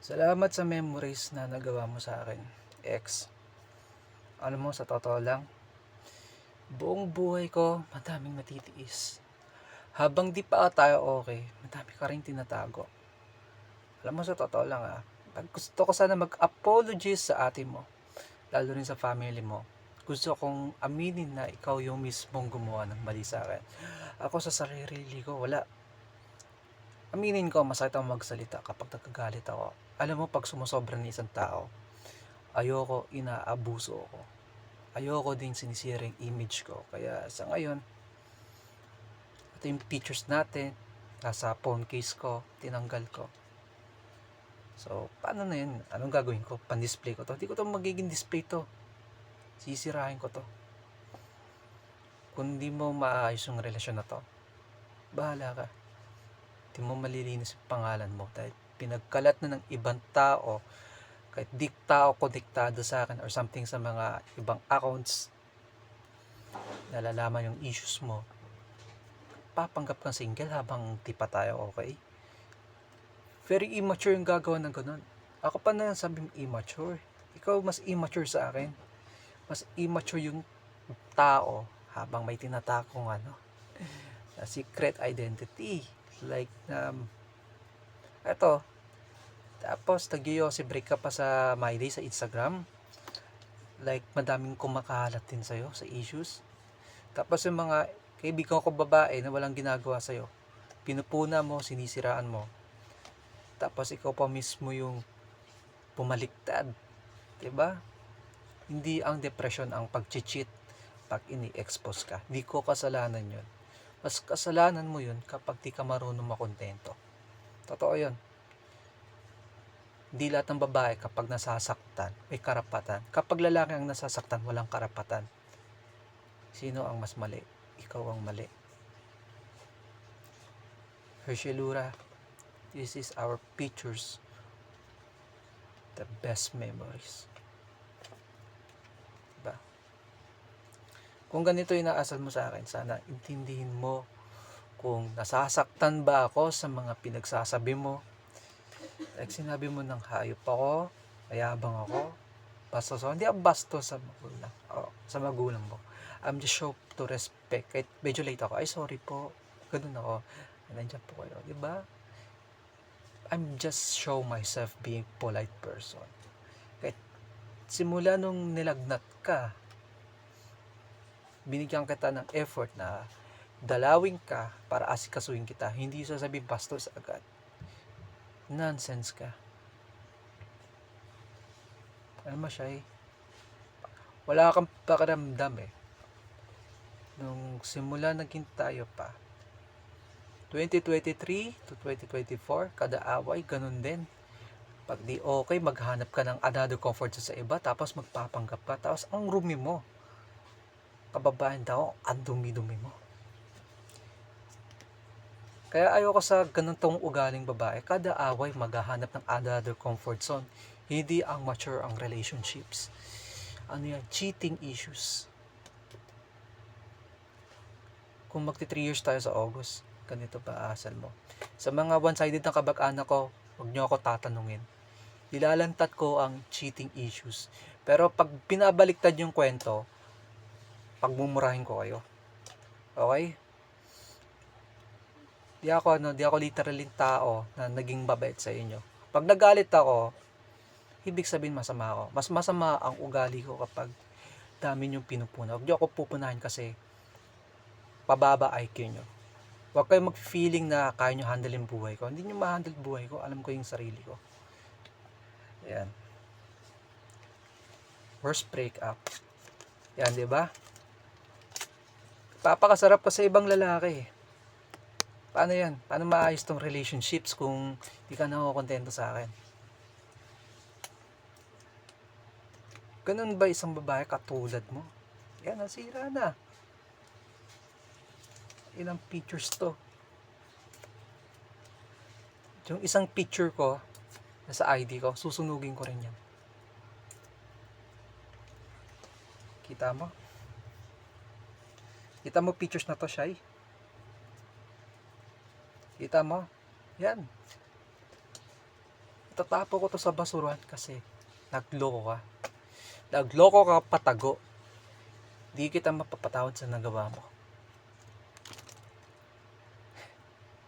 Salamat sa memories na nagawa mo sa akin, ex. Alam mo, sa totoo lang, buong buhay ko, madaming natitiis. Habang di pa tayo okay, madami ka rin tinatago. Alam mo, sa totoo lang gusto ko sana mag-apologize sa ate mo, lalo rin sa family mo. Gusto kong aminin na ikaw yung mismong gumawa ng mali sa akin. Ako sa sarili ko, wala. Aminin ko, masakit ang magsalita kapag nagkagalit ako. Alam mo, pag sumusobra ng isang tao, ayoko, inaabuso ako. Ayoko din sinisira yung image ko. Kaya sa ngayon, ito yung pictures natin, nasa phone case ko, tinanggal ko. So, paano na yun? Anong gagawin ko? Pan-display ko to? Hindi ko to magiging display to. Sisirahin ko to. Kung di mo maayos yung relasyon na to, bahala ka. Di mo malilinis yung pangalan mo dahil pinagkalat na ng ibang tao, kahit di tao konektado sa akin or something sa mga ibang accounts, nalalaman yung issues mo, papanggap kang single habang di pa tayo okay. Very immature yung gagawa ng ganun. Ako pa na sabi immature. Ikaw mas immature sa akin. Mas immature yung tao habang may tinatakong na secret identity. Like, eto, tapos nag-yossi break ka pa sa My Day sa Instagram. Like, madaming kumakalat din sa'yo sa issues. Tapos yung mga kaibigan ko babae na walang ginagawa sa'yo, pinupuna mo, sinisiraan mo. Tapos ikaw pa mismo yung pumaliktad. 'Di ba? Hindi ang depression ang pag-cheat pag ini-expose ka. Hindi ko kasalanan yun. Mas kasalanan mo yun kapag di ka marunong makontento. Totoo yun. Hindi lahat ng babae kapag nasasaktan, may karapatan. Kapag lalaki ang nasasaktan, walang karapatan. Sino ang mas mali? Ikaw ang mali. Hershey, this is our pictures, the best memories. Diba? Kung ganito yung inaasal mo sa akin, sana intindihin mo kung nasasaktan ba ako sa mga pinagsasabi mo. Like sinabi mo ng hayop ako, mayabang ako, bastos ako. Hindi ako bastos sa magulang. Sa magulang mo. I'm just show to respect. Kahit medyo late ako, ay sorry po. Ganun ako. Nandiyan po kayo. Diba? I'm just show myself being polite person. Kahit simula nung nilagnat ka, binigyan kita ng effort na dalawin ka para asikasuhin kita. Hindi sasabihin bastos agad. Nonsense ka. Alam mo siya wala kang pakiramdam nung simula naging tayo pa 2023 to 2024 kada away ganun din. Pag di okay, maghanap ka ng another comfort sa iba, tapos magpapanggap ka, tapos ang rumi mo, kababayan daw, ang dumi-dumi mo. Kaya ayoko sa ganitong ugaling babae, kada away maghahanap ng another comfort zone. Hindi ang mature ang relationships. Ano yan? Cheating issues. Kung magti 3 years tayo sa August, ganito ba asal mo? Sa mga one-sided na kabag-anak ko, huwag nyo ako tatanungin. Nilalantat ko ang cheating issues. Pero pag binabaliktad yung kwento, pagmumurahin ko kayo. Okay? Di ako literally tao na naging babait sa inyo. Pag nagalit ako, ibig sabihin masama ako. Mas masama ang ugali ko kapag dami niyong pinupuna. Huwag niyo ako pupunahin kasi pababa IQ niyo. Huwag kayong mag-feeling na kaya niyo handle yung buhay ko. Hindi niyo ma-handle buhay ko. Alam ko yung sarili ko. Ayan. Worst breakup. Yan, di ba? Papakasarap ka sa ibang lalaki. Paano yan? Paano maayos tong relationships kung di ka nakokontento sa akin? Ganun ba isang babae katulad mo? Yan, nasira na. Ilang pictures to. Yung isang picture ko, nasa ID ko, susunugin ko rin yan. Kita mo? Kita mo pictures na to, Shai? Kita mo? Yan. Tatapo ko to sa basuran kasi nagloko ka. Nagloko ka patago. Di kita mapapatawad sa nagawa mo.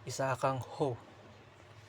Isa kang hoe.